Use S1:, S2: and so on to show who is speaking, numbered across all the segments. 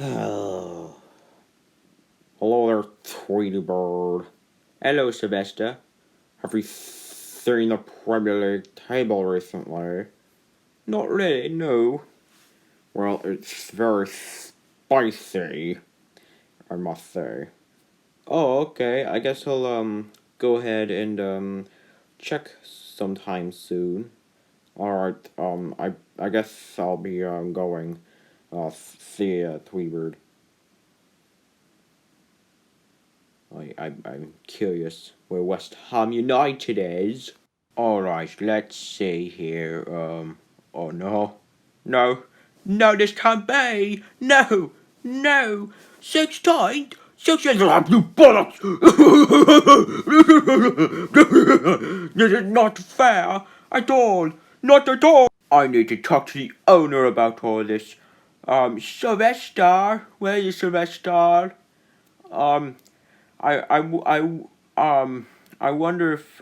S1: Oh. Hello there, Tweety bird. Hello, Sylvester. Have you seen the Premier League table recently? Not really, no. Well, it's very spicy, I must say. Oh, okay. I guess I'll go ahead and check sometime soon. Alright, I guess I'll be going. See ya, Tweety bird. I'm curious where West Ham United is. Alright, let's see here. Oh no. No. No, this can't be. No. No. 16? 16? You bollocks! This is not fair at all. Not at all. I need to talk to the owner about all this. Sylvester? Where is Sylvester? Um, I wonder if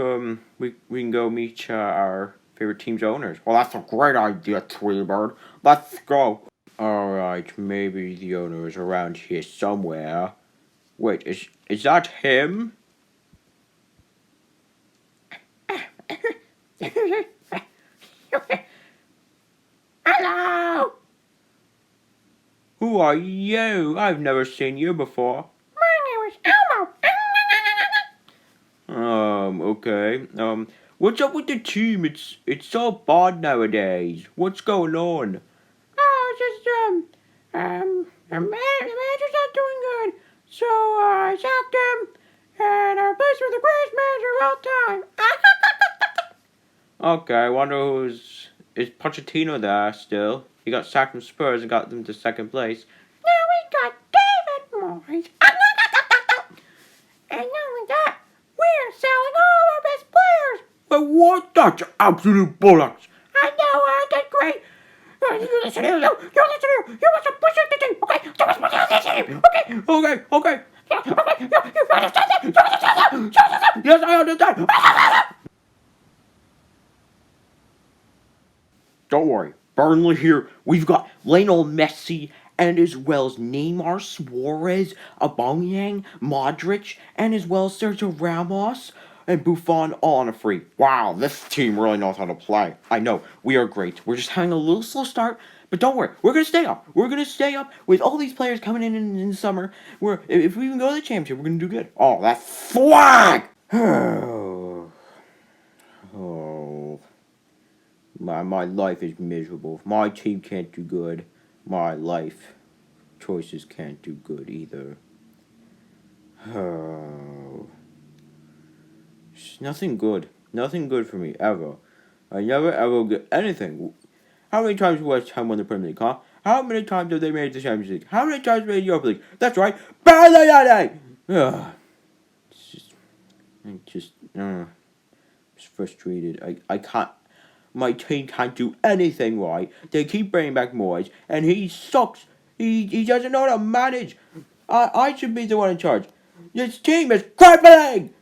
S1: we can go meet our favorite team's owners. Well, that's a great idea, Tweety bird. Let's go. All right, maybe the owner is around here somewhere. Wait, is that him? Hello. Who are you? I've never seen you before. My name is Elmo. Okay. What's up with the team? It's so bad nowadays. What's going on? Oh, it's just the manager's not doing good. So I sacked him, and I replaced him with the greatest manager of all time. Okay, I wonder is Pochettino there still? He got sacked from Spurs and got them to second place. Now we got David Moyes. And not only that, we're selling all our best players. But what? That's absolute bollocks. I know, that's great. You listen here, you listen here. You must push the thing, okay? You must push the thing, okay? Okay. You understand that? Yes, I understand. Don't worry, Burnley here. We've got Lionel Messi and as well as Neymar, Suarez, Aubameyang, Modric, and as well as Sergio Ramos and Buffon all on a free. Wow, this team really knows how to play. I know, we are great. We're just having a little slow start, but don't worry, we're gonna stay up. We're gonna stay up with all these players coming in the summer. If we even go to the championship, we're gonna do good. Oh, that's flag! Oh. My life is miserable. If my team can't do good, my life choices can't do good either. Oh. It's nothing good. Nothing good for me, ever. I never ever get anything. How many times West Ham won the Premier League, huh? How many times have they made the Champions League? How many times made the Europa League? That's right. I'm just frustrated. I can't. My team can't do anything right. They keep bringing back Moyes, and he sucks. He doesn't know how to manage. I should be the one in charge. This team is crippling!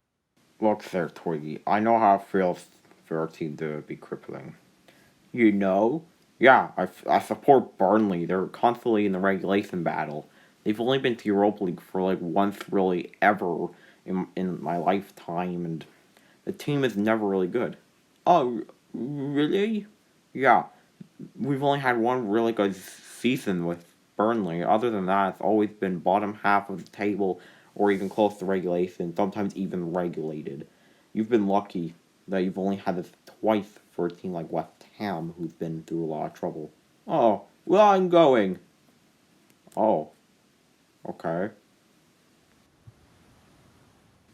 S1: Look there, Twiggy. I know how it feels for our team to be crippling. You know? Yeah, I support Burnley. They're constantly in the relegation battle. They've only been to Europa League for like once really ever in my lifetime, and the team is never really good. Oh, really? Yeah. We've only had one really good season with Burnley. Other than that, it's always been bottom half of the table or even close to regulation, sometimes even regulated. You've been lucky that you've only had this twice for a team like West Ham, who's been through a lot of trouble. Oh, well, I'm going. Oh, okay.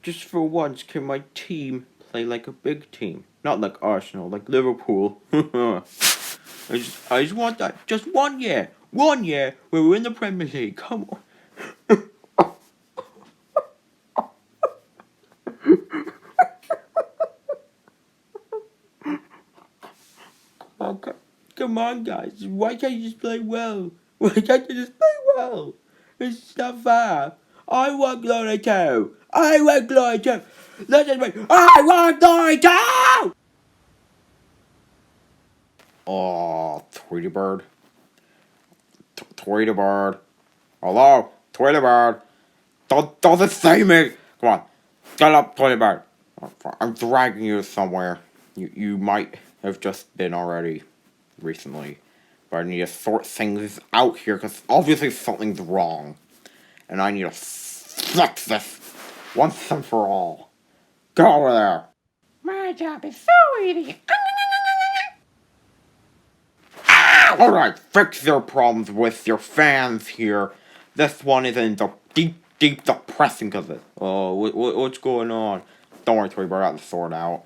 S1: Just for once, can my team play like a big team? Not like Arsenal, like Liverpool. I just want that. Just 1 year. 1 year where we're in the Premier League. Come on. Okay. Come on, guys. Why can't you just play well? Why can't you just play well? It's not fair. I want glory too. I want glory too. Listen to me. I want glory too! Oh, Tweety bird. Tweety bird. Hello, Tweety Bird. Don't say me. Come on, get up, Tweety Bird. I'm dragging you somewhere. You might have just been already recently, but I need to sort things out here because obviously something's wrong, and I need to fix this once and for all. Get over there.
S2: My job is so easy.
S1: Alright, fix your problems with your fans here. This one is in the deep depressing because of it. Oh, what's going on? Don't worry, Tweety Bird, I got this sorted out.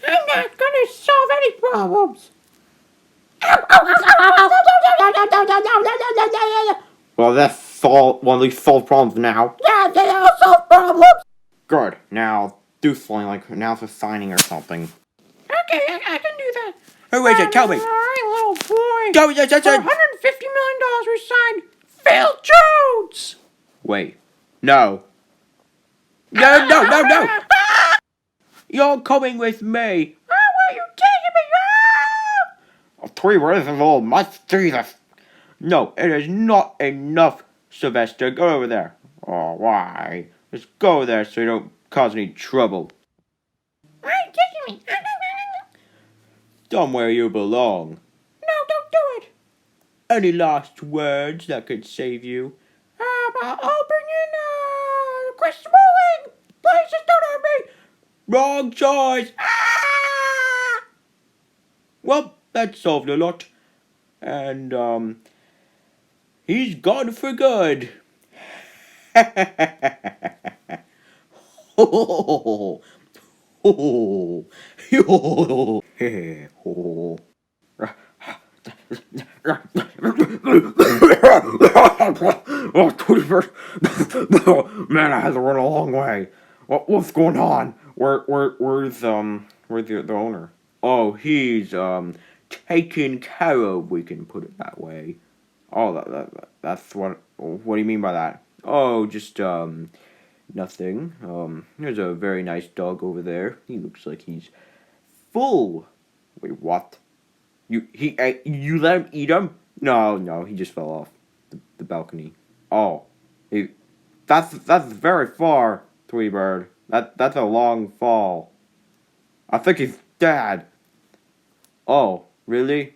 S2: I'm not gonna solve any problems.
S1: Well, that's one of these solved problems now.
S2: Yeah, they all solve problems.
S1: Good. Now, do something like announce a signing or something.
S2: Okay, I can do that.
S1: Who is it? Tell me.
S2: Alright, little boy.
S1: Tell me, yes.
S2: For $150 million, we signed Phil Jones.
S1: Wait. No. No. You're coming with me.
S2: Oh, where are you taking me?
S1: Oh, Tweety Bird, this is a little much. Jesus. No, it is not enough, Sylvester. Go over there. Oh, why? Just go there so you don't cause any trouble.
S2: Where are you taking me?
S1: Somewhere you belong.
S2: No, don't do it.
S1: Any last words that could save you?
S2: I'll bring in, Chris Smalling. Please just don't hurt me.
S1: Wrong choice. Well, that solved a lot. And, he's gone for good. Oh, Tweety Bird. Man, I had to run a long way. What's going on? Where's the owner? Oh, he's taken care of. We can put it that way. Oh, that's what. What do you mean by that? Oh, just nothing. There's a very nice dog over there. He looks like he's full. Wait, what? You let him eat him? No, he just fell off the balcony. Oh, that's very far, Tweety Bird. That's a long fall. I think he's dead. Oh, really?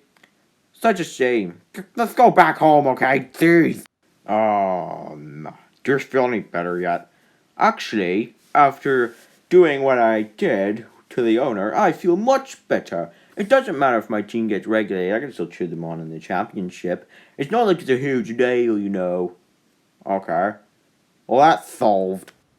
S1: Such a shame. Let's go back home, okay? Jeez. No. Do you feel any better yet? Actually, after doing what I did to the owner, I feel much better. It doesn't matter if my team gets relegated, I can still cheer them on in the championship. It's not like it's a huge deal, you know. Okay. Well, that's solved.